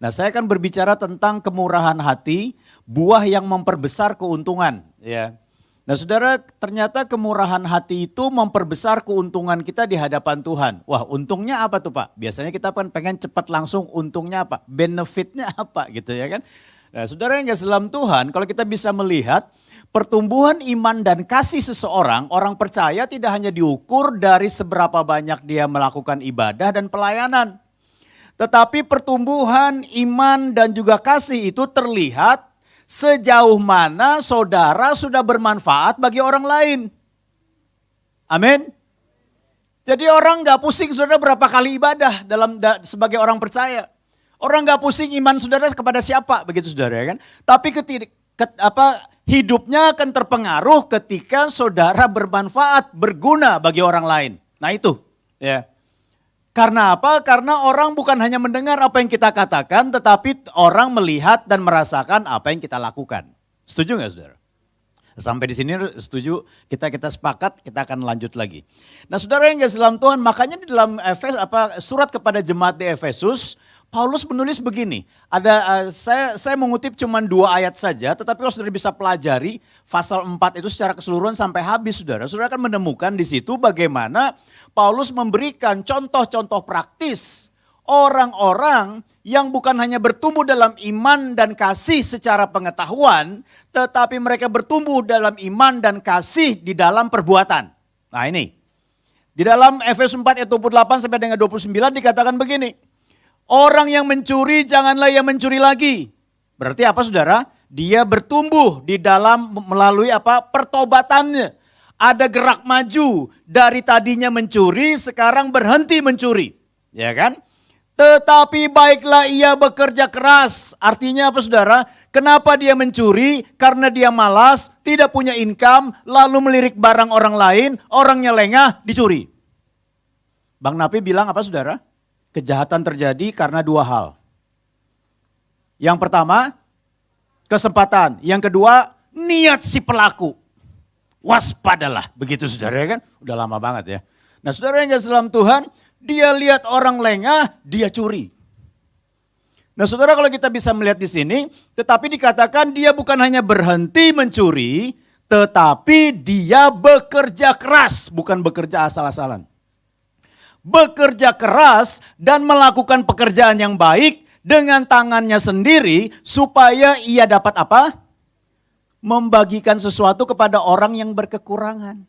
Nah, saya akan berbicara tentang kemurahan hati, buah yang memperbesar keuntungan, ya. Nah, Saudara, ternyata kemurahan hati itu memperbesar keuntungan kita di hadapan Tuhan. Wah, untungnya apa tuh, Pak? Biasanya kita kan pengen cepat langsung, untungnya apa? Benefitnya apa gitu ya kan? Nah, Saudara yang kasih dalam Tuhan, kalau kita bisa melihat pertumbuhan iman dan kasih seseorang, orang percaya tidak hanya diukur dari seberapa banyak dia melakukan ibadah dan pelayanan. Tetapi pertumbuhan iman dan juga kasih itu terlihat sejauh mana saudara sudah bermanfaat bagi orang lain. Amin. Jadi orang gak pusing saudara berapa kali ibadah sebagai orang percaya. Orang gak pusing iman saudara kepada siapa, begitu saudara ya kan. Tapi hidupnya akan terpengaruh ketika saudara bermanfaat, berguna bagi orang lain. Nah itu ya. Karena apa? Karena orang bukan hanya mendengar apa yang kita katakan, tetapi orang melihat dan merasakan apa yang kita lakukan. Setuju nggak saudara? Sampai di sini setuju, kita sepakat, kita akan lanjut lagi. Nah saudara yang kasih dalam Tuhan, makanya di dalam surat kepada jemaat di Efesus, Paulus menulis begini, saya mengutip cuma 2 ayat saja, tetapi kalau saudara bisa pelajari pasal 4 itu secara keseluruhan sampai habis saudara akan menemukan di situ bagaimana Paulus memberikan contoh-contoh praktis orang-orang yang bukan hanya bertumbuh dalam iman dan kasih secara pengetahuan, tetapi mereka bertumbuh dalam iman dan kasih di dalam perbuatan. Nah ini, di dalam Efesus 4 ayat 28 sampai dengan 29 dikatakan begini, orang yang mencuri janganlah ia mencuri lagi. Berarti apa saudara? Dia bertumbuh di dalam melalui pertobatannya. Ada gerak maju dari tadinya mencuri sekarang berhenti mencuri. Ya kan? Tetapi baiklah ia bekerja keras. Artinya apa saudara? Kenapa dia mencuri? Karena dia malas, tidak punya income, lalu melirik barang orang lain, orangnya lengah, dicuri. Bang Napi bilang apa saudara? Kejahatan terjadi karena 2 hal. Yang pertama, kesempatan. Yang kedua, niat si pelaku. Waspadalah, begitu saudara ya kan? Udah lama banget ya. Nah saudara yang kasih dalam Tuhan, dia lihat orang lengah, dia curi. Nah saudara kalau kita bisa melihat di sini, tetapi dikatakan dia bukan hanya berhenti mencuri, tetapi dia bekerja keras, bukan bekerja asal-asalan. Bekerja keras dan melakukan pekerjaan yang baik dengan tangannya sendiri supaya ia dapat apa? Membagikan sesuatu kepada orang yang berkekurangan.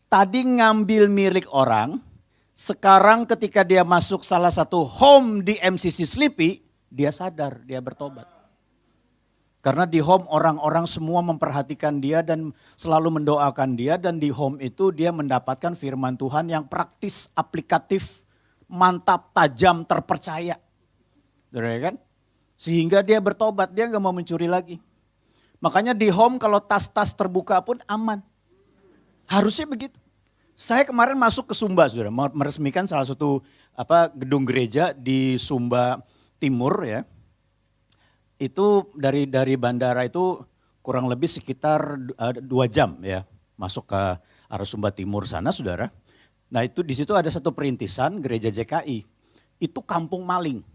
Tadi ngambil milik orang, sekarang ketika dia masuk salah satu home di MCC Sleepy, dia sadar, dia bertobat. Karena di home orang-orang semua memperhatikan dia dan selalu mendoakan dia, dan di home itu dia mendapatkan firman Tuhan yang praktis, aplikatif, mantap, tajam, terpercaya. Kan? Sehingga dia bertobat, dia gak mau mencuri lagi. Makanya di home kalau tas-tas terbuka pun aman. Harusnya begitu. Saya kemarin masuk ke Sumba, saudara, meresmikan salah satu gedung gereja di Sumba Timur ya. Itu dari bandara itu kurang lebih sekitar 2 jam ya masuk ke arah Sumba Timur sana saudara. Nah itu di situ ada satu perintisan gereja JKI, itu kampung maling.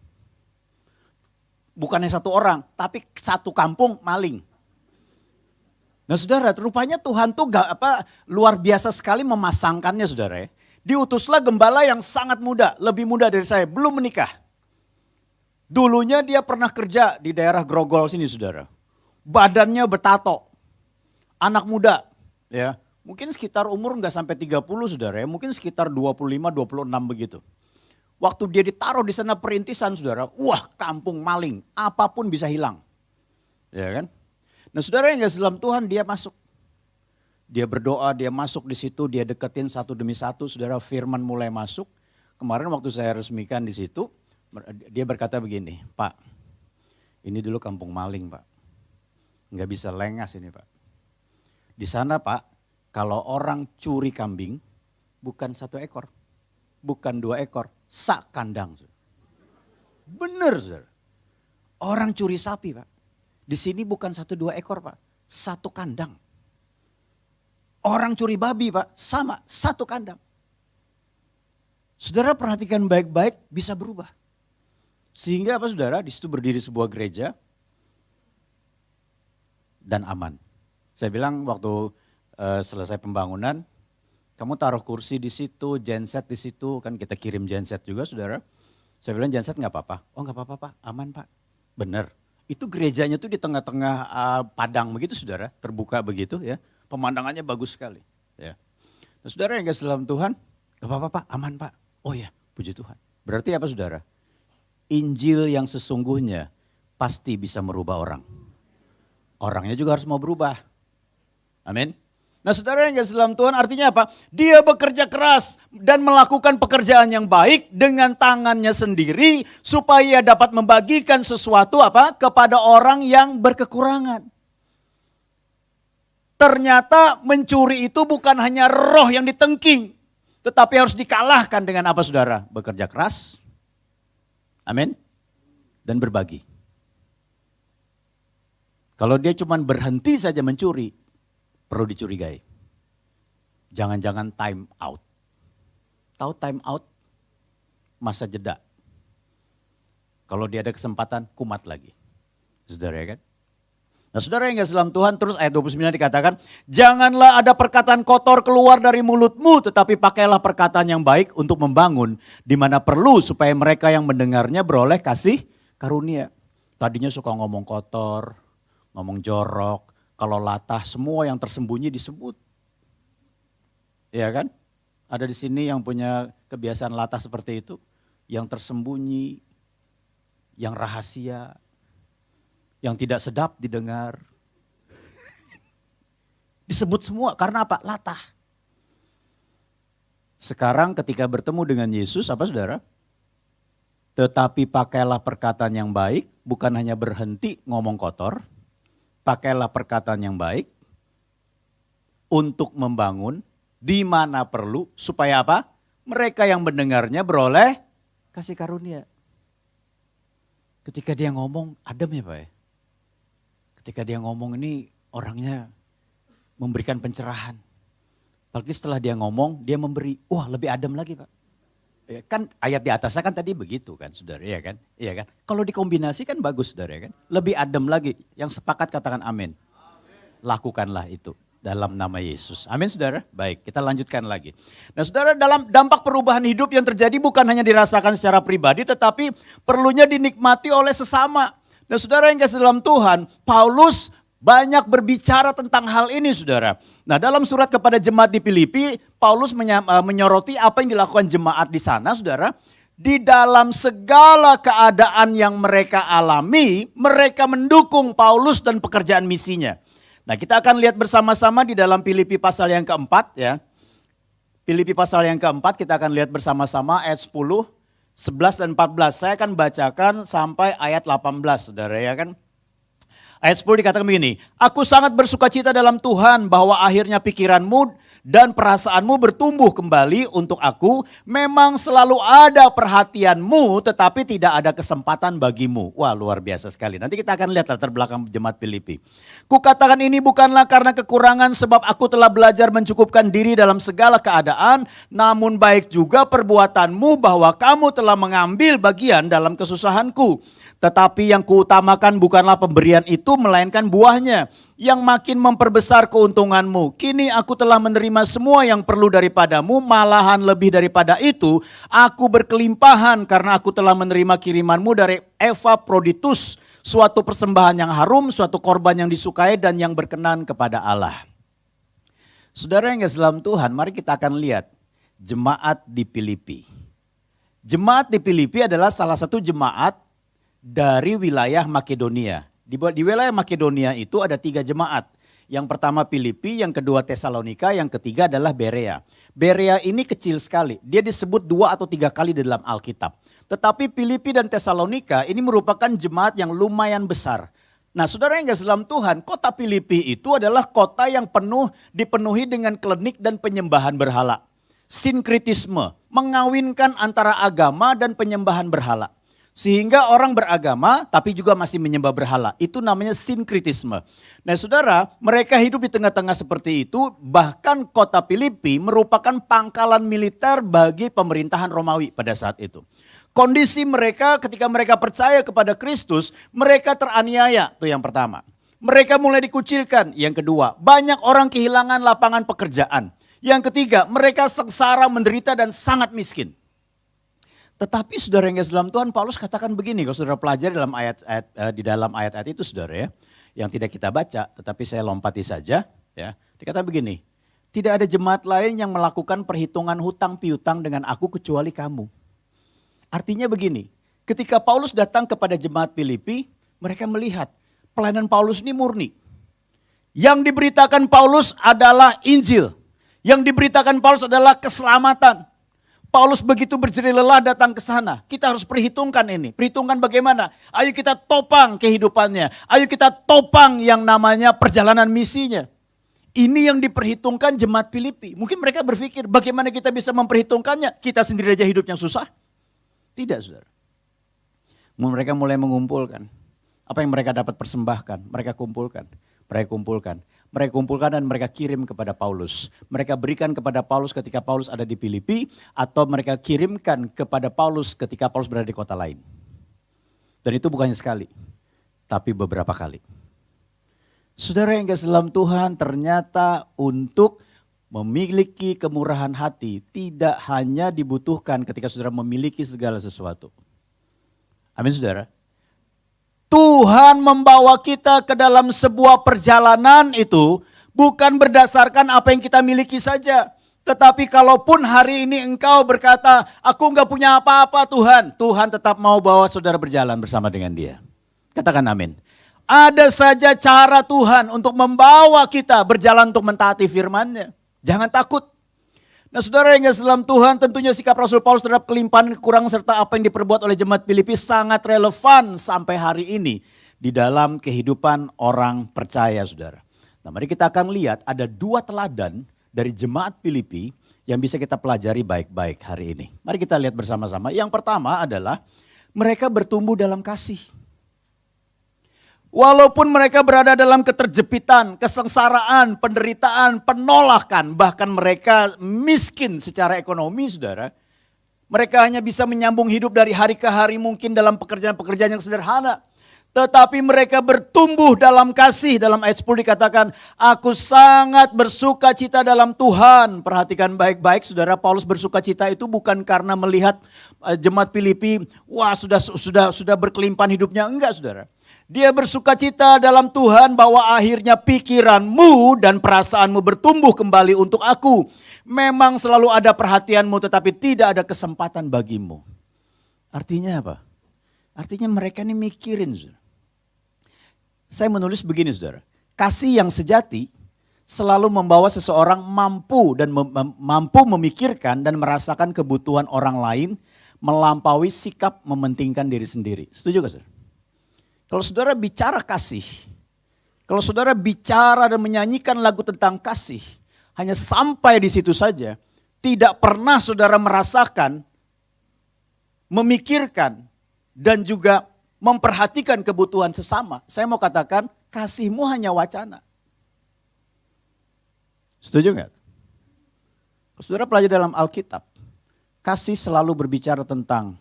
Bukannya 1 orang, tapi 1 kampung maling. Nah saudara, rupanya Tuhan tuh luar biasa sekali memasangkannya saudara ya. Diutuslah gembala yang sangat muda, lebih muda dari saya, belum menikah. Dulunya dia pernah kerja di daerah Grogol sini saudara. Badannya bertato. Anak muda ya. Mungkin sekitar umur nggak sampai 30 saudara ya. Mungkin sekitar 25-26 begitu. Waktu dia ditaruh di sana perintisan saudara. Wah kampung maling. Apapun bisa hilang. Ya kan. Nah saudara yang kasih dalam Tuhan dia masuk. Dia berdoa, dia masuk di situ. Dia deketin satu demi satu saudara. Firman mulai masuk. Kemarin waktu saya resmikan di situ. Dia berkata begini, Pak, ini dulu kampung maling Pak, nggak bisa lengas ini Pak. Di sana Pak, kalau orang curi kambing, bukan 1 ekor, bukan 2 ekor, sak kandang. Bener saudara, orang curi sapi Pak, di sini bukan 1-2 ekor Pak, 1 kandang. Orang curi babi Pak, sama 1 kandang. Saudara perhatikan baik-baik bisa berubah. Sehingga apa saudara, di situ berdiri sebuah gereja dan aman. Saya bilang waktu selesai pembangunan, kamu taruh kursi di situ, genset di situ, kan kita kirim genset juga saudara. Saya bilang genset nggak apa-apa. Oh nggak apa-apa Pak, aman Pak. Bener. Itu gerejanya tuh di tengah-tengah padang begitu saudara, terbuka begitu ya. Pemandangannya bagus sekali. Ya. Nah, saudara yang kasih dalam Tuhan, nggak apa-apa Pak, aman Pak. Oh ya, puji Tuhan. Berarti apa saudara? Injil yang sesungguhnya pasti bisa merubah orang. Orangnya juga harus mau berubah. Amin. Nah saudara yang kasih dalam Tuhan artinya apa? Dia bekerja keras dan melakukan pekerjaan yang baik dengan tangannya sendiri supaya dapat membagikan sesuatu apa kepada orang yang berkekurangan. Ternyata mencuri itu bukan hanya roh yang ditengking, tetapi harus dikalahkan dengan apa saudara? Bekerja keras. Amin. Dan berbagi. Kalau dia cuma berhenti saja mencuri, perlu dicurigai. Jangan-jangan time out. Tahu time out? Masa jeda. Kalau dia ada kesempatan, kumat lagi. Saudara ya kan? Nah saudara yang kasih dalam Tuhan, terus ayat 29 dikatakan, janganlah ada perkataan kotor keluar dari mulutmu, tetapi pakailah perkataan yang baik untuk membangun, di mana perlu supaya mereka yang mendengarnya beroleh kasih karunia. Tadinya suka ngomong kotor, ngomong jorok, kalau latah semua yang tersembunyi disebut. Iya kan? Ada di sini yang punya kebiasaan latah seperti itu, yang tersembunyi, yang rahasia, yang tidak sedap didengar. Disebut semua karena apa? Latah. Sekarang ketika bertemu dengan Yesus, apa saudara? Tetapi pakailah perkataan yang baik, bukan hanya berhenti ngomong kotor. Pakailah perkataan yang baik untuk membangun di mana perlu supaya apa? Mereka yang mendengarnya beroleh kasih karunia. Ketika dia ngomong, adem ya Pak ya? Ketika dia ngomong ini orangnya memberikan pencerahan. Apalagi setelah dia ngomong, dia memberi, wah lebih adem lagi Pak. Ya, kan ayat di atasnya kan tadi begitu kan saudara, ya kan? Iya kan? Kalau dikombinasi kan bagus saudara ya kan? Lebih adem lagi, yang sepakat katakan amin. Lakukanlah itu dalam nama Yesus. Amin saudara? Baik, kita lanjutkan lagi. Nah saudara, dalam dampak perubahan hidup yang terjadi bukan hanya dirasakan secara pribadi, tetapi perlunya dinikmati oleh sesama. Nah saudara yang kasih dalam Tuhan, Paulus banyak berbicara tentang hal ini saudara. Nah dalam surat kepada jemaat di Filipi, Paulus menyoroti apa yang dilakukan jemaat di sana saudara. Di dalam segala keadaan yang mereka alami, mereka mendukung Paulus dan pekerjaan misinya. Nah kita akan lihat bersama-sama di dalam Filipi pasal yang keempat ya. Filipi pasal yang keempat kita akan lihat bersama-sama ayat 10, 11 dan 14. Saya akan bacakan sampai ayat 18 saudara ya kan. Ayat 10 dikatakan begini, aku sangat bersukacita dalam Tuhan bahwa akhirnya pikiranmu dan perasaanmu bertumbuh kembali untuk aku. Memang selalu ada perhatianmu tetapi tidak ada kesempatan bagimu. Wah luar biasa sekali. Nanti kita akan lihat latar belakang jemaat Filipi. Kukatakan ini bukanlah karena kekurangan sebab aku telah belajar mencukupkan diri dalam segala keadaan. Namun baik juga perbuatanmu bahwa kamu telah mengambil bagian dalam kesusahanku. Tetapi yang kuutamakan bukanlah pemberian itu melainkan buahnya yang makin memperbesar keuntunganmu. Kini aku telah menerima semua yang perlu daripadamu, malahan lebih daripada itu aku berkelimpahan karena aku telah menerima kirimanmu dari Epaphroditus, suatu persembahan yang harum, suatu korban yang disukai dan yang berkenan kepada Allah. Saudara yang dalam Tuhan, mari kita akan lihat jemaat di Filipi. Jemaat di Filipi adalah salah satu jemaat dari wilayah Makedonia. Di wilayah Makedonia itu ada 3 jemaat. Yang pertama Filipi, yang kedua Tesalonika, yang ketiga adalah Berea. Berea ini kecil sekali. Dia disebut 2 atau 3 kali di dalam Alkitab. Tetapi Filipi dan Tesalonika ini merupakan jemaat yang lumayan besar. Nah saudara yang kasih dalam Tuhan, kota Filipi itu adalah kota yang dipenuhi dengan klinik dan penyembahan berhala. Sinkritisme, mengawinkan antara agama dan penyembahan berhala. Sehingga orang beragama tapi juga masih menyembah berhala. Itu namanya sinkritisme. Nah saudara, mereka hidup di tengah-tengah seperti itu. Bahkan kota Filipi merupakan pangkalan militer bagi pemerintahan Romawi pada saat itu. Kondisi mereka ketika mereka percaya kepada Kristus, mereka teraniaya, itu yang pertama. Mereka mulai dikucilkan, yang kedua. Banyak orang kehilangan lapangan pekerjaan. Yang ketiga, mereka sengsara, menderita dan sangat miskin. Tetapi saudara yang dalam Tuhan, Paulus katakan begini, kalau saudara pelajari di dalam ayat-ayat itu saudara ya, yang tidak kita baca, tetapi saya lompati saja, ya. Dikatakan begini, tidak ada jemaat lain yang melakukan perhitungan hutang piutang dengan aku kecuali kamu. Artinya begini, ketika Paulus datang kepada jemaat Filipi, mereka melihat pelayanan Paulus ini murni. Yang diberitakan Paulus adalah Injil. Yang diberitakan Paulus adalah keselamatan. Paulus begitu berjerih lelah datang ke sana. Kita harus perhitungkan ini. Perhitungkan bagaimana? Ayo kita topang kehidupannya. Ayo kita topang yang namanya perjalanan misinya. Ini yang diperhitungkan jemaat Filipi. Mungkin mereka berpikir bagaimana kita bisa memperhitungkannya. Kita sendiri aja hidupnya susah. Tidak, saudara. Mereka mulai mengumpulkan. Apa yang mereka dapat persembahkan, mereka kumpulkan. Mereka kumpulkan dan mereka kirim kepada Paulus. Mereka berikan kepada Paulus ketika Paulus ada di Filipi. Atau mereka kirimkan kepada Paulus ketika Paulus berada di kota lain. Dan itu bukannya sekali, tapi beberapa kali. Saudara yang kasih dalam Tuhan, ternyata untuk memiliki kemurahan hati tidak hanya dibutuhkan ketika saudara memiliki segala sesuatu. Amin saudara. Tuhan membawa kita ke dalam sebuah perjalanan itu bukan berdasarkan apa yang kita miliki saja. Tetapi kalaupun hari ini engkau berkata, aku enggak punya apa-apa Tuhan. Tuhan tetap mau bawa saudara berjalan bersama dengan dia. Katakan amin. Ada saja cara Tuhan untuk membawa kita berjalan untuk mentaati firman-Nya. Jangan takut. Nah saudara yang dalam Tuhan, tentunya sikap Rasul Paulus terhadap kelimpahan, kekurangan serta apa yang diperbuat oleh jemaat Filipi sangat relevan sampai hari ini di dalam kehidupan orang percaya saudara. Nah mari kita akan lihat ada dua teladan dari jemaat Filipi yang bisa kita pelajari baik-baik hari ini. Mari kita lihat bersama-sama. Yang pertama adalah mereka bertumbuh dalam kasih. Walaupun mereka berada dalam keterjepitan, kesengsaraan, penderitaan, penolakan, bahkan mereka miskin secara ekonomi saudara. Mereka hanya bisa menyambung hidup dari hari ke hari mungkin dalam pekerjaan-pekerjaan yang sederhana. Tetapi mereka bertumbuh dalam kasih. Dalam ayat 10 dikatakan, aku sangat bersuka cita dalam Tuhan. Perhatikan baik-baik saudara, Paulus bersuka cita itu bukan karena melihat jemaat Filipi, wah sudah berkelimpahan hidupnya. Enggak saudara. Dia bersuka cita dalam Tuhan bahwa akhirnya pikiranmu dan perasaanmu bertumbuh kembali untuk aku. Memang selalu ada perhatianmu tetapi tidak ada kesempatan bagimu. Artinya apa? Artinya mereka ini mikirin. Saudara. Saya menulis begini saudara. Kasih yang sejati selalu membawa seseorang mampu memikirkan dan merasakan kebutuhan orang lain melampaui sikap mementingkan diri sendiri. Setuju gak saudara? Kalau saudara bicara kasih, kalau saudara bicara dan menyanyikan lagu tentang kasih, hanya sampai di situ saja, tidak pernah saudara merasakan, memikirkan, dan juga memperhatikan kebutuhan sesama. Saya mau katakan, kasihmu hanya wacana. Setuju nggak? Saudara pelajari dalam Alkitab, kasih selalu berbicara tentang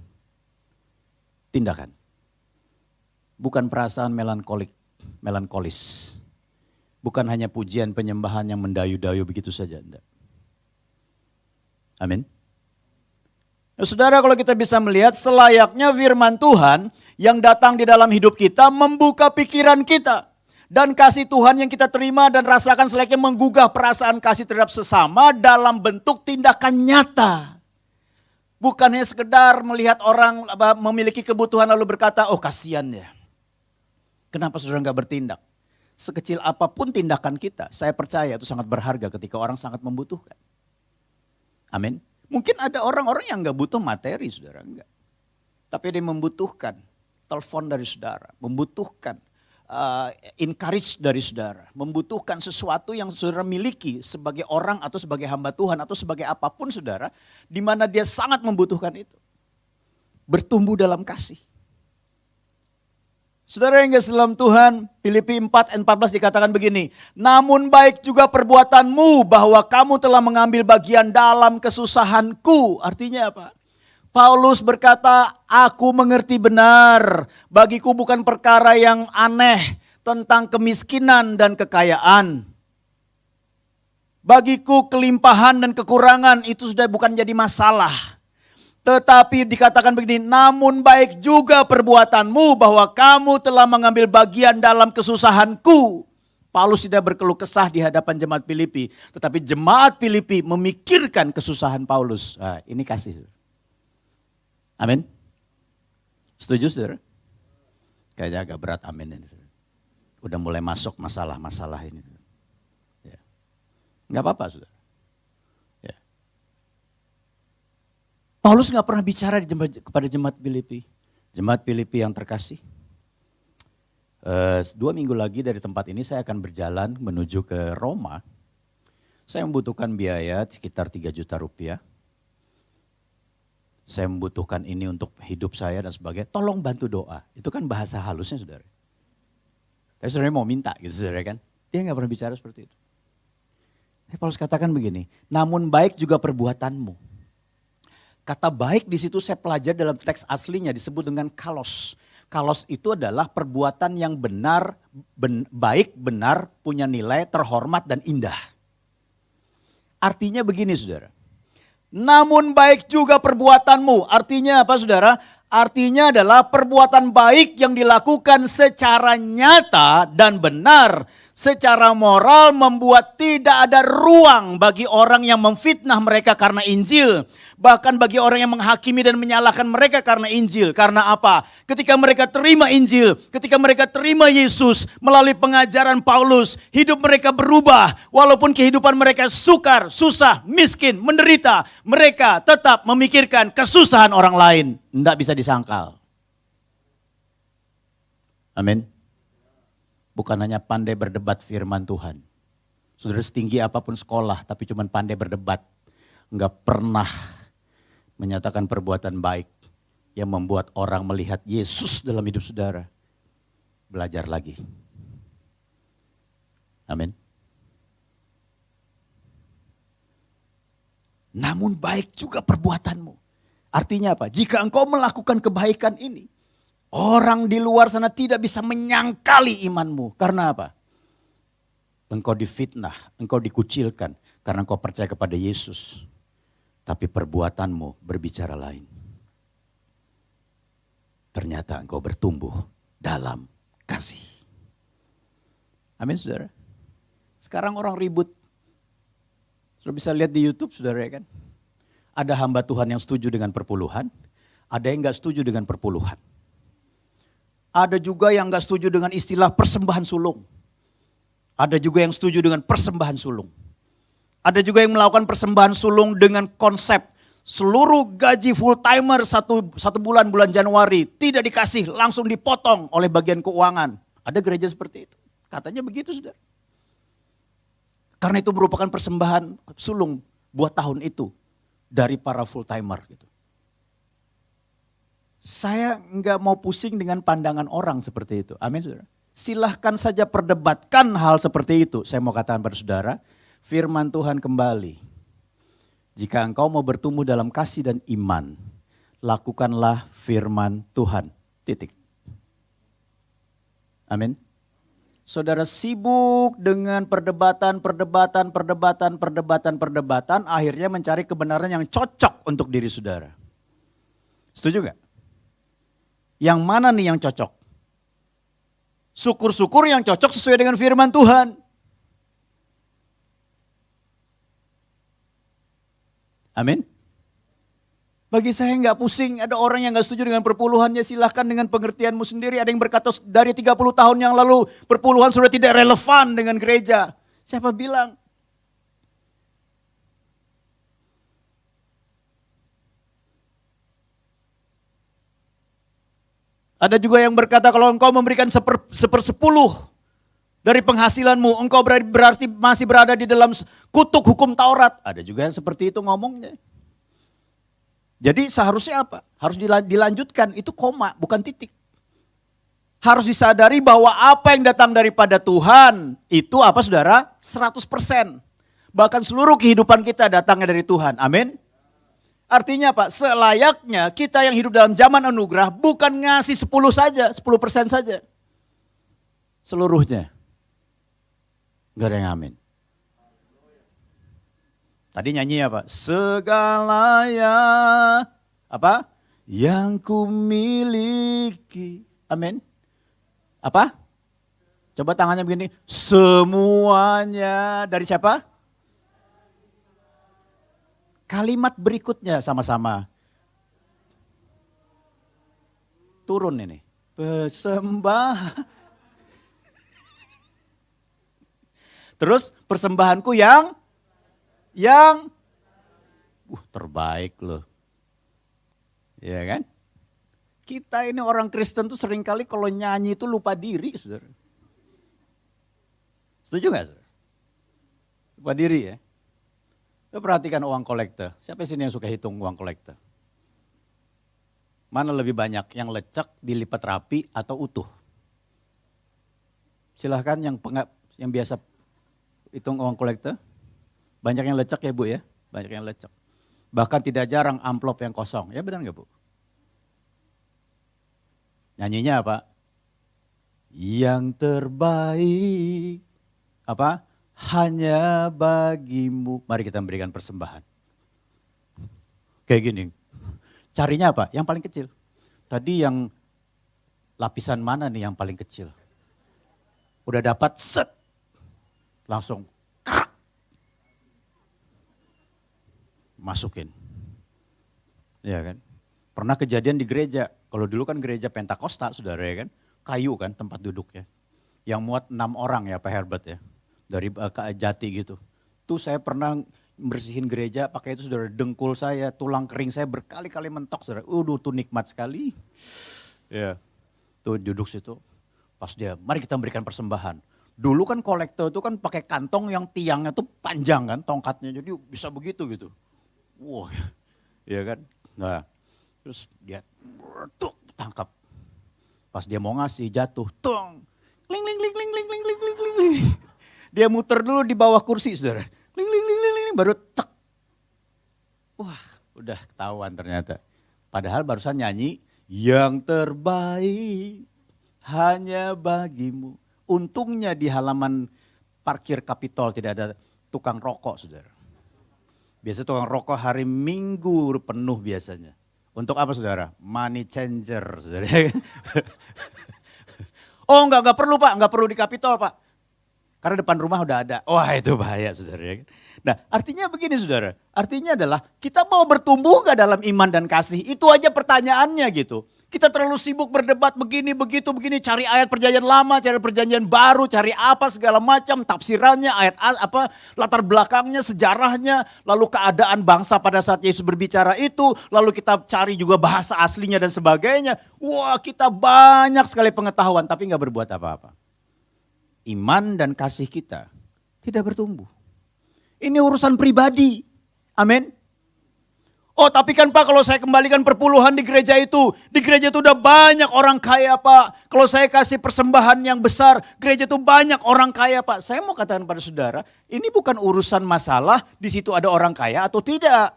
tindakan. Bukan perasaan melankolis. Bukan hanya pujian penyembahan yang mendayu-dayu begitu saja. Enggak. Amin. Nah, saudara kalau kita bisa melihat selayaknya firman Tuhan yang datang di dalam hidup kita membuka pikiran kita. Dan kasih Tuhan yang kita terima dan rasakan selayaknya menggugah perasaan kasih terhadap sesama dalam bentuk tindakan nyata. Bukan hanya sekedar melihat orang memiliki kebutuhan lalu berkata, oh kasihan ya. Kenapa saudara enggak bertindak? Sekecil apapun tindakan kita, saya percaya itu sangat berharga ketika orang sangat membutuhkan. Amin. Mungkin ada orang-orang yang enggak butuh materi saudara, enggak. Tapi dia membutuhkan telepon dari saudara, membutuhkan encourage dari saudara, membutuhkan sesuatu yang saudara miliki sebagai orang atau sebagai hamba Tuhan atau sebagai apapun saudara, di mana dia sangat membutuhkan itu. Bertumbuh dalam kasih. Saudara yang kasih dalam Tuhan, Filipi 4 ayat 14 dikatakan begini, namun baik juga perbuatanmu bahwa kamu telah mengambil bagian dalam kesusahanku. Artinya apa? Paulus berkata, aku mengerti benar, bagiku bukan perkara yang aneh tentang kemiskinan dan kekayaan. Bagiku kelimpahan dan kekurangan itu sudah bukan jadi masalah. Tetapi dikatakan begini, namun baik juga perbuatanmu bahwa kamu telah mengambil bagian dalam kesusahanku. Paulus tidak berkeluh kesah di hadapan jemaat Filipi, tetapi jemaat Filipi memikirkan kesusahan Paulus. Nah, ini kasih. Amin. Setuju, saudara? Kayaknya agak berat amin ini. Udah mulai masuk masalah-masalah ini. Ya. Nggak apa-apa, saudara. Ya. Paulus nggak pernah bicara kepada jemaat Filipi. Jemaat Filipi yang terkasih. 2 minggu lagi dari tempat ini saya akan berjalan menuju ke Roma. Saya membutuhkan biaya sekitar 3 juta rupiah. Saya membutuhkan ini untuk hidup saya dan sebagainya. Tolong bantu doa. Itu kan bahasa halusnya, saudara. Tapi saudara mau minta gitu, saudara kan. Dia nggak pernah bicara seperti itu. Paulus katakan begini, namun baik juga perbuatanmu. Kata baik di situ saya pelajari dalam teks aslinya disebut dengan kalos. Kalos itu adalah perbuatan yang benar, baik, benar, punya nilai, terhormat dan indah. Artinya begini, saudara. Namun baik juga perbuatanmu. Artinya apa, saudara? Artinya adalah perbuatan baik yang dilakukan secara nyata dan benar. Secara moral membuat tidak ada ruang bagi orang yang memfitnah mereka karena Injil. Bahkan bagi orang yang menghakimi dan menyalahkan mereka karena Injil. Karena apa? Ketika mereka terima Injil, ketika mereka terima Yesus melalui pengajaran Paulus, hidup mereka berubah. Walaupun kehidupan mereka sukar, susah, miskin, menderita, mereka tetap memikirkan kesusahan orang lain. Tidak bisa disangkal. Amin. Bukan hanya pandai berdebat firman Tuhan. Saudara setinggi apapun sekolah tapi cuma pandai berdebat. Enggak pernah menyatakan perbuatan baik yang membuat orang melihat Yesus dalam hidup saudara. Belajar lagi. Amin. Namun baik juga perbuatanmu. Artinya apa? Jika engkau melakukan kebaikan ini, orang di luar sana tidak bisa menyangkali imanmu. Karena apa? Engkau difitnah, engkau dikucilkan karena engkau percaya kepada Yesus. Tapi perbuatanmu berbicara lain. Ternyata engkau bertumbuh dalam kasih. Amin, saudara. Sekarang orang ribut. Saudara bisa lihat di YouTube, saudara, ya kan? Ada hamba Tuhan yang setuju dengan perpuluhan, ada yang gak setuju dengan perpuluhan. Ada juga yang gak setuju dengan istilah persembahan sulung. Ada juga yang setuju dengan persembahan sulung. Ada juga yang melakukan persembahan sulung dengan konsep seluruh gaji full timer satu bulan Januari tidak dikasih, langsung dipotong oleh bagian keuangan. Ada gereja seperti itu. Katanya begitu, saudara. Karena itu merupakan persembahan sulung buat tahun itu dari para full timer gitu. Saya nggak mau pusing dengan pandangan orang seperti itu. Amin, saudara. Silahkan saja perdebatkan hal seperti itu. Saya mau katakan pada saudara, firman Tuhan kembali. Jika engkau mau bertumbuh dalam kasih dan iman, lakukanlah firman Tuhan. Titik. Amin. Saudara sibuk dengan perdebatan, akhirnya mencari kebenaran yang cocok untuk diri saudara. Setuju gak? Yang mana nih yang cocok? Syukur-syukur yang cocok sesuai dengan firman Tuhan. Amin. Bagi saya nggak pusing, ada orang yang nggak setuju dengan perpuluhannya, silahkan dengan pengertianmu sendiri. Ada yang berkata dari 30 tahun yang lalu perpuluhan sudah tidak relevan dengan gereja. Siapa bilang? Ada juga yang berkata kalau engkau memberikan sepersepuluh dari penghasilanmu, engkau berarti masih berada di dalam kutuk hukum Taurat. Ada juga yang seperti itu ngomongnya. Jadi seharusnya apa? Harus dilanjutkan, itu koma bukan titik. Harus disadari bahwa apa yang datang daripada Tuhan itu apa, saudara? 100%. Bahkan seluruh kehidupan kita datangnya dari Tuhan. Amin. Artinya apa? Selayaknya kita yang hidup dalam zaman anugerah bukan ngasih 10 saja, 10% saja. Seluruhnya. Gak ada yang amin. Tadi nyanyi apa? Segala apa? Yang ku miliki. Amin. Apa? Coba tangannya begini. Semuanya dari siapa? Kalimat berikutnya sama-sama. Turun ini. Terus persembahanku yang terbaik loh. Ya kan? Kita ini orang Kristen tuh seringkali kalau nyanyi itu lupa diri, saudara. Setuju gak, saudara? Lupa diri ya. Lo perhatikan uang kolektor. Siapa sini yang suka hitung uang kolektor? Mana lebih banyak? Yang lecek, dilipat rapi, atau utuh? Silahkan yang biasa hitung uang kolektor. Banyak yang lecek ya Bu ya? Banyak yang lecek. Bahkan tidak jarang amplop yang kosong. Ya benar gak Bu? Nyanyinya apa? Yang terbaik. Apa? Hanya bagimu. Mari kita memberikan persembahan. Kayak gini. Carinya apa? Yang paling kecil. Tadi yang lapisan mana nih yang paling kecil? Udah dapat set. Langsung masukin. Ya kan? Pernah kejadian di gereja. Kalau dulu kan gereja Pentakosta, saudara ya kan. Kayu kan tempat duduknya. Yang muat 6 orang ya Pak Herbert ya. Dari Jati gitu. Tuh saya pernah bersihin gereja pakai itu saudara. Dengkul saya, tulang kering saya berkali-kali mentok saudara. Tuh nikmat sekali. Ya, tuh duduk situ. Pas dia, mari kita berikan persembahan. Dulu kan kolektor itu kan pakai kantong yang tiangnya tuh panjang kan tongkatnya. Jadi bisa begitu gitu. Wah, ya kan. Nah, terus dia tuh tangkap. Pas dia mau ngasih jatuh, tong. Ling ling ling ling ling ling ling ling ling. Dia muter dulu di bawah kursi saudara. Ling ling ling ling ling baru tek. Wah, udah ketahuan ternyata. Padahal barusan nyanyi yang terbaik hanya bagimu. Untungnya di halaman parkir Kapitol tidak ada tukang rokok saudara. Biasa tukang rokok hari Minggu penuh biasanya. Untuk apa saudara? Money changer saudara. Oh enggak perlu Pak, enggak perlu di Kapitol Pak. Karena depan rumah udah ada. Wah itu bahaya saudara. Nah artinya begini saudara. Artinya adalah kita mau bertumbuh gak dalam iman dan kasih? Itu aja pertanyaannya gitu. Kita terlalu sibuk berdebat begini, begitu, begini. Cari ayat perjanjian lama, cari perjanjian baru, cari apa segala macam. Tafsirannya, ayat apa, latar belakangnya, sejarahnya. Lalu keadaan bangsa pada saat Yesus berbicara itu. Lalu kita cari juga bahasa aslinya dan sebagainya. Wah kita banyak sekali pengetahuan tapi gak berbuat apa-apa. Iman dan kasih kita tidak bertumbuh. Ini urusan pribadi. Amin. Oh tapi kan Pak kalau saya kembalikan perpuluhan di gereja itu udah banyak orang kaya Pak. Kalau saya kasih persembahan yang besar, gereja itu banyak orang kaya Pak. Saya mau katakan pada saudara, ini bukan urusan masalah di situ ada orang kaya atau tidak.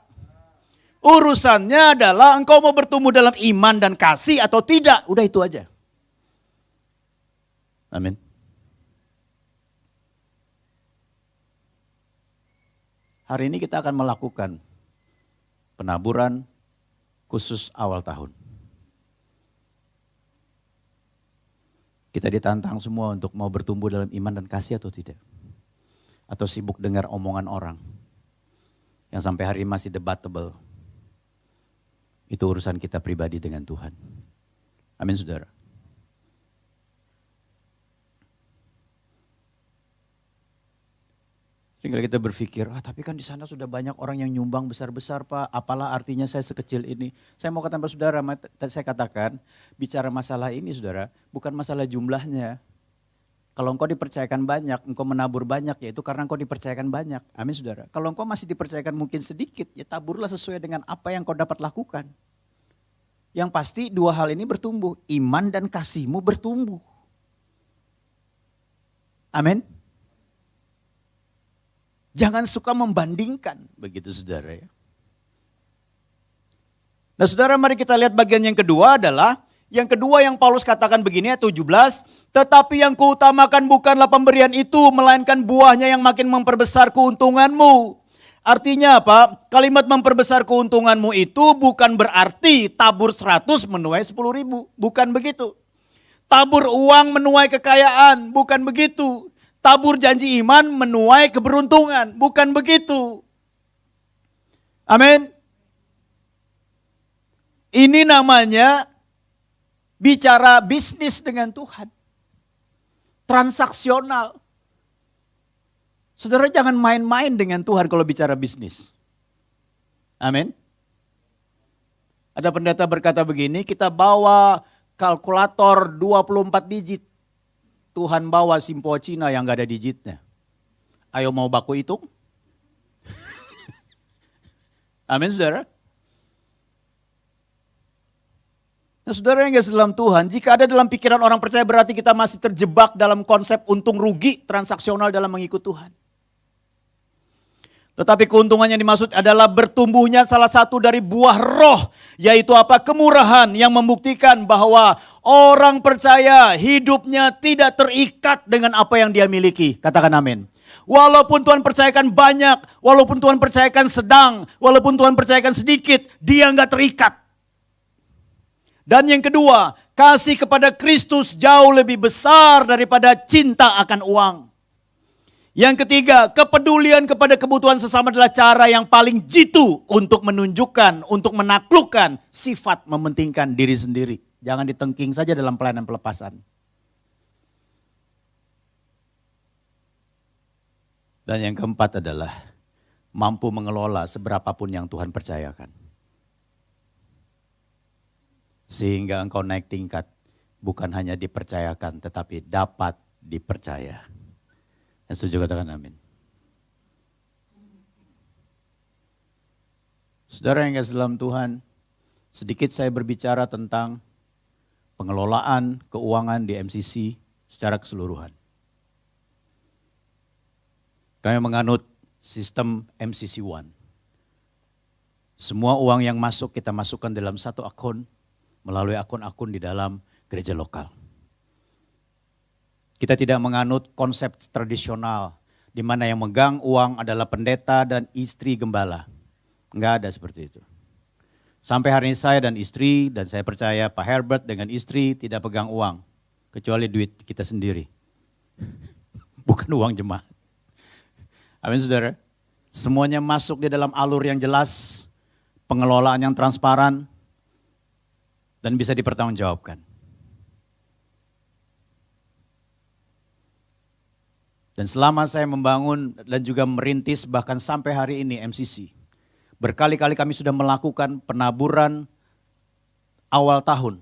Urusannya adalah engkau mau bertumbuh dalam iman dan kasih atau tidak. Udah itu aja. Amin. Hari ini kita akan melakukan penaburan khusus awal tahun. Kita ditantang semua untuk mau bertumbuh dalam iman dan kasih atau tidak. Atau sibuk dengar omongan orang yang sampai hari ini masih debatable. Itu urusan kita pribadi dengan Tuhan. Amin saudara. Sehingga kita berpikir, tapi kan di sana sudah banyak orang yang nyumbang besar-besar Pak, apalah artinya saya sekecil ini. Saya mau katakan pada saudara, saya katakan bicara masalah ini saudara, bukan masalah jumlahnya. Kalau engkau dipercayakan banyak, engkau menabur banyak, yaitu karena engkau dipercayakan banyak. Amin saudara. Kalau engkau masih dipercayakan mungkin sedikit, ya taburlah sesuai dengan apa yang kau dapat lakukan. Yang pasti dua hal ini bertumbuh, iman dan kasihmu bertumbuh. Amin. Jangan suka membandingkan, begitu saudara ya. Nah saudara, mari kita lihat bagian yang kedua adalah, yang kedua yang Paulus katakan begini ayat 17, tetapi yang kuutamakan bukanlah pemberian itu, melainkan buahnya yang makin memperbesar keuntunganmu. Artinya apa? Kalimat memperbesar keuntunganmu itu bukan berarti tabur 100 menuai 10.000, bukan begitu. Tabur uang menuai kekayaan, bukan begitu. Tabur janji iman menuai keberuntungan, bukan begitu. Amin. Ini namanya bicara bisnis dengan Tuhan. Transaksional. Saudara jangan main-main dengan Tuhan kalau bicara bisnis. Amin. Ada pendeta berkata begini, kita bawa kalkulator 24 digit. Tuhan bawa simpo Cina yang gak ada digitnya. Ayo mau baku hitung? Amin saudara. Nah, saudara yang kasih dalam Tuhan, jika ada dalam pikiran orang percaya berarti kita masih terjebak dalam konsep untung rugi transaksional dalam mengikut Tuhan. Tetapi keuntungan yang dimaksud adalah bertumbuhnya salah satu dari buah roh, yaitu apa? Kemurahan yang membuktikan bahwa orang percaya hidupnya tidak terikat dengan apa yang dia miliki. Katakan amin. Walaupun Tuhan percayakan banyak, walaupun Tuhan percayakan sedang, walaupun Tuhan percayakan sedikit, dia nggak terikat. Dan yang kedua, kasih kepada Kristus jauh lebih besar daripada cinta akan uang. Yang ketiga, kepedulian kepada kebutuhan sesama adalah cara yang paling jitu untuk menunjukkan, untuk menaklukkan sifat mementingkan diri sendiri. Jangan ditengking saja dalam pelayanan pelepasan. Dan yang keempat adalah mampu mengelola seberapapun yang Tuhan percayakan. Sehingga engkau naik tingkat, bukan hanya dipercayakan, tetapi dapat dipercaya. Yang setuju katakan amin. Saudara yang kasih dalam Tuhan, sedikit saya berbicara tentang pengelolaan keuangan di MCC secara keseluruhan. Kami menganut sistem MCC One. Semua uang yang masuk kita masukkan dalam satu akun, melalui akun-akun di dalam gereja lokal. Kita tidak menganut konsep tradisional di mana yang megang uang adalah pendeta dan istri gembala. Enggak ada seperti itu. Sampai hari ini saya dan istri, dan saya percaya Pak Herbert dengan istri tidak pegang uang. Kecuali duit kita sendiri. Bukan uang jemaat. Amin saudara. Semuanya masuk di dalam alur yang jelas, pengelolaan yang transparan, dan bisa dipertanggungjawabkan. Dan selama saya membangun dan juga merintis bahkan sampai hari ini MCC, berkali-kali kami sudah melakukan penaburan awal tahun.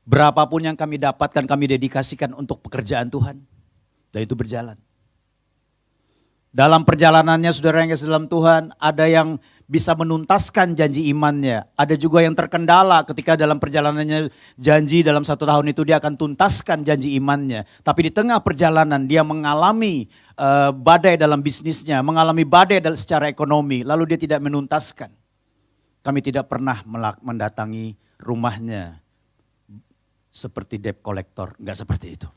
Berapapun yang kami dapatkan kami dedikasikan untuk pekerjaan Tuhan. Dan itu berjalan. Dalam perjalanannya saudara yang kasih dalam Tuhan, ada yang bisa menuntaskan janji imannya. Ada juga yang terkendala ketika dalam perjalanannya janji dalam 1 tahun itu dia akan tuntaskan janji imannya. Tapi di tengah perjalanan dia mengalami badai dalam bisnisnya, mengalami badai secara ekonomi, lalu dia tidak menuntaskan. Kami tidak pernah mendatangi rumahnya seperti debt collector, enggak seperti itu.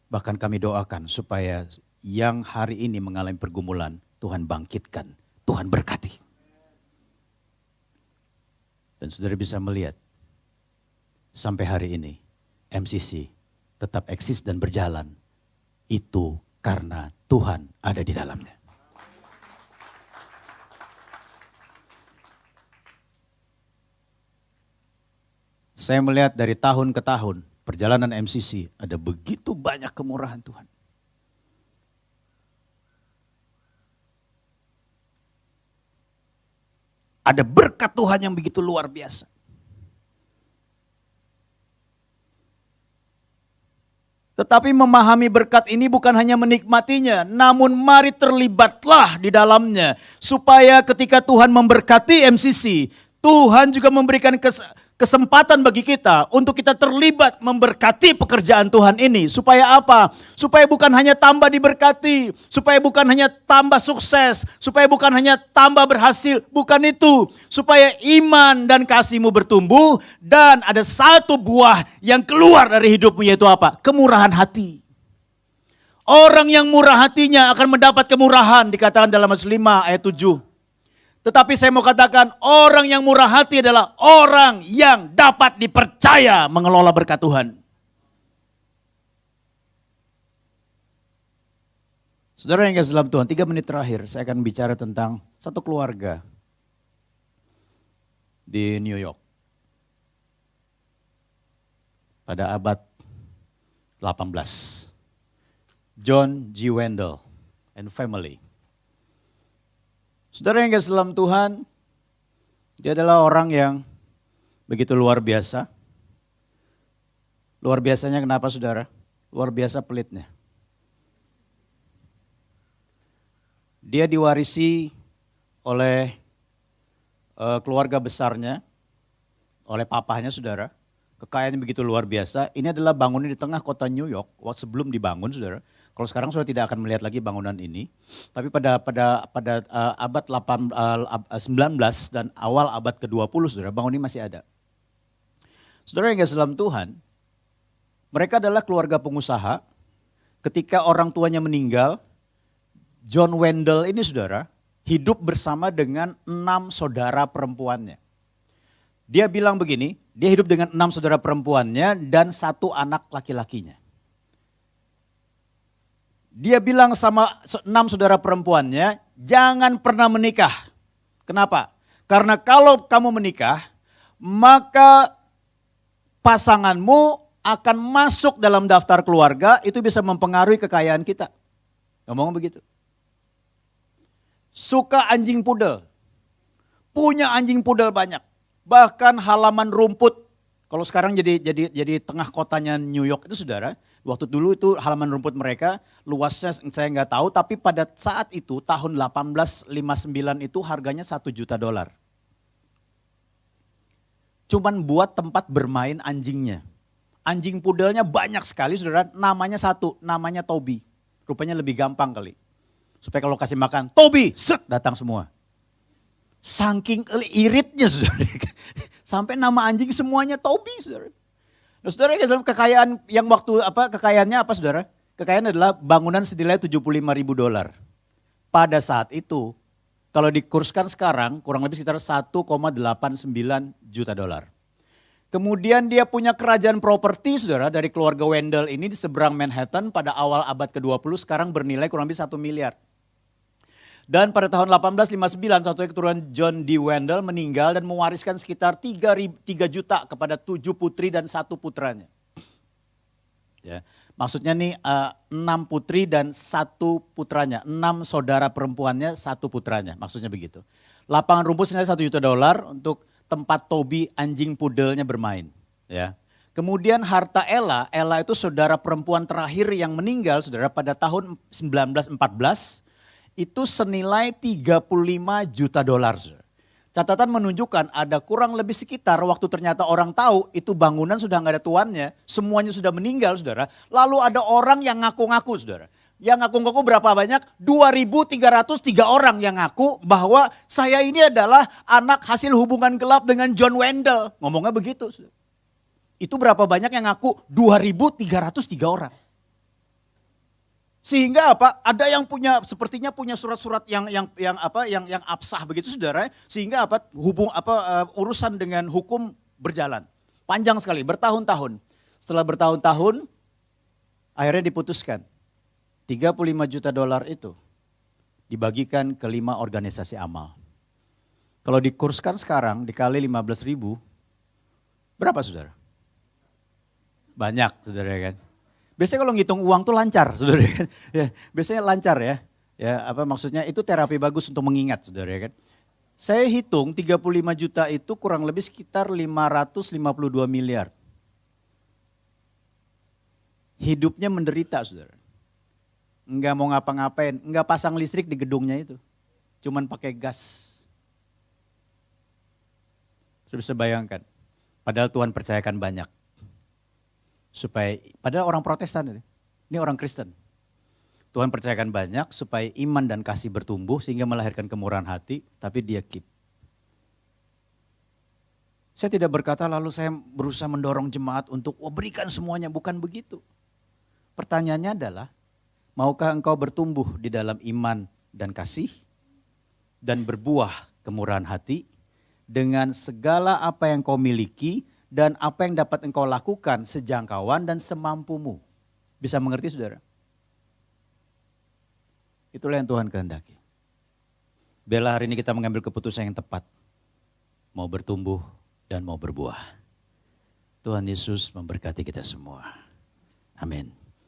Bahkan kami doakan supaya yang hari ini mengalami pergumulan, Tuhan bangkitkan, Tuhan berkati. Dan saudara bisa melihat, sampai hari ini MCC tetap eksis dan berjalan. Itu karena Tuhan ada di dalamnya. Saya melihat dari tahun ke tahun, perjalanan MCC ada begitu banyak kemurahan Tuhan. Ada berkat Tuhan yang begitu luar biasa. Tetapi memahami berkat ini bukan hanya menikmatinya, namun mari terlibatlah di dalamnya. Supaya ketika Tuhan memberkati MCC, Tuhan juga memberikan kesempatan bagi kita untuk kita terlibat memberkati pekerjaan Tuhan ini. Supaya apa? Supaya bukan hanya tambah diberkati, supaya bukan hanya tambah sukses, supaya bukan hanya tambah berhasil, bukan itu. Supaya iman dan kasihmu bertumbuh dan ada satu buah yang keluar dari hidupmu, yaitu apa? Kemurahan hati. Orang yang murah hatinya akan mendapat kemurahan, dikatakan dalam Matius 5 ayat 7. Tetapi saya mau katakan, orang yang murah hati adalah orang yang dapat dipercaya mengelola berkat Tuhan. Saudara yang kasih dalam Tuhan, 3 menit terakhir saya akan bicara tentang satu keluarga di New York. Pada abad 18. John G. Wendell and family. Saudara yang kasih dalam Tuhan, dia adalah orang yang begitu luar biasa. Luar biasanya kenapa saudara? Luar biasa pelitnya. Dia diwarisi oleh keluarga besarnya, oleh papahnya saudara. Kekayaannya begitu luar biasa. Ini adalah bangunan di tengah kota New York, waktu sebelum dibangun saudara. Kalau sekarang sudah tidak akan melihat lagi bangunan ini, tapi pada abad 19 dan awal abad ke-20 saudara, bangunan ini masih ada. Saudara yang kasih dalam Tuhan, mereka adalah keluarga pengusaha. Ketika orang tuanya meninggal, John Wendell ini saudara, hidup bersama dengan 6 saudara perempuannya. Dia bilang begini, dia hidup dengan 6 saudara perempuannya dan 1 anak laki-lakinya. Dia bilang sama 6 saudara perempuannya, jangan pernah menikah. Kenapa? Karena kalau kamu menikah, maka pasanganmu akan masuk dalam daftar keluarga, itu bisa mempengaruhi kekayaan kita. Ngomong begitu. Suka anjing pudel. Punya anjing pudel banyak. Bahkan halaman rumput. Kalau sekarang jadi tengah kotanya New York itu saudara, waktu dulu itu halaman rumput mereka luasnya saya nggak tahu, tapi pada saat itu tahun 1859 itu harganya $1 juta. Cuman buat tempat bermain anjingnya. Anjing pudelnya banyak sekali saudara, namanya satu, namanya Toby. Rupanya lebih gampang kali. Supaya kalau kasih makan, Toby, sek, datang semua. Saking iritnya saudara. Sampai nama anjing semuanya Toby saudara. Nah, saudara kekayaan yang kekayaannya apa saudara? Kekayaan adalah bangunan senilai $75.000. Pada saat itu, kalau dikurskan sekarang kurang lebih sekitar $1,89 juta. Kemudian dia punya kerajaan properti saudara dari keluarga Wendell ini di seberang Manhattan pada awal abad ke-20 sekarang bernilai kurang lebih 1 miliar. Dan pada tahun 1859 satu keturunan John D. Wendell meninggal dan mewariskan sekitar 3 juta kepada 7 putri dan 1 putranya. Ya, maksudnya nih 6 putri dan 1 putranya, 6 saudara perempuannya, 1 putranya, maksudnya begitu. Lapangan rumput senilai $1 juta untuk tempat Toby anjing pudelnya bermain. Ya. Kemudian harta Ella itu saudara perempuan terakhir yang meninggal saudara pada tahun 1914. Itu senilai $35 juta. Catatan menunjukkan ada kurang lebih sekitar waktu ternyata orang tahu itu bangunan sudah nggak ada tuannya, semuanya sudah meninggal saudara. Lalu ada orang yang ngaku-ngaku saudara. Yang ngaku-ngaku berapa banyak? 2.303 orang yang ngaku bahwa saya ini adalah anak hasil hubungan gelap dengan John Wendell. Ngomongnya begitu. Saudara. Itu berapa banyak yang ngaku? 2.303 orang. Sehingga apa? Ada yang sepertinya punya surat-surat yang absah begitu saudara. Sehingga urusan dengan hukum berjalan. Panjang sekali, bertahun-tahun. Setelah bertahun-tahun akhirnya diputuskan. $35 juta itu dibagikan ke 5 organisasi amal. Kalau dikurskan sekarang dikali 15.000, berapa saudara? Banyak saudara kan. Biasanya kalau ngitung uang tuh lancar, saudara kan. Ya, biasanya lancar ya. Ya, maksudnya itu terapi bagus untuk mengingat, saudara kan. Saya hitung 35 juta itu kurang lebih sekitar 552 miliar. Hidupnya menderita, saudara. Enggak mau ngapa-ngapain, enggak pasang listrik di gedungnya itu. Cuman pakai gas. Sudah bisa bayangkan. Padahal Tuhan percayakan banyak. Padahal orang Protestan ini orang Kristen. Tuhan percayakan banyak supaya iman dan kasih bertumbuh sehingga melahirkan kemurahan hati, tapi dia keep. Saya tidak berkata lalu saya berusaha mendorong jemaat untuk berikan semuanya, bukan begitu. Pertanyaannya adalah, maukah engkau bertumbuh di dalam iman dan kasih dan berbuah kemurahan hati dengan segala apa yang kau miliki dan apa yang dapat engkau lakukan sejangkauan dan semampumu. Bisa mengerti saudara? Itulah yang Tuhan kehendaki. Biarlah hari ini kita mengambil keputusan yang tepat. Mau bertumbuh dan mau berbuah. Tuhan Yesus memberkati kita semua. Amin.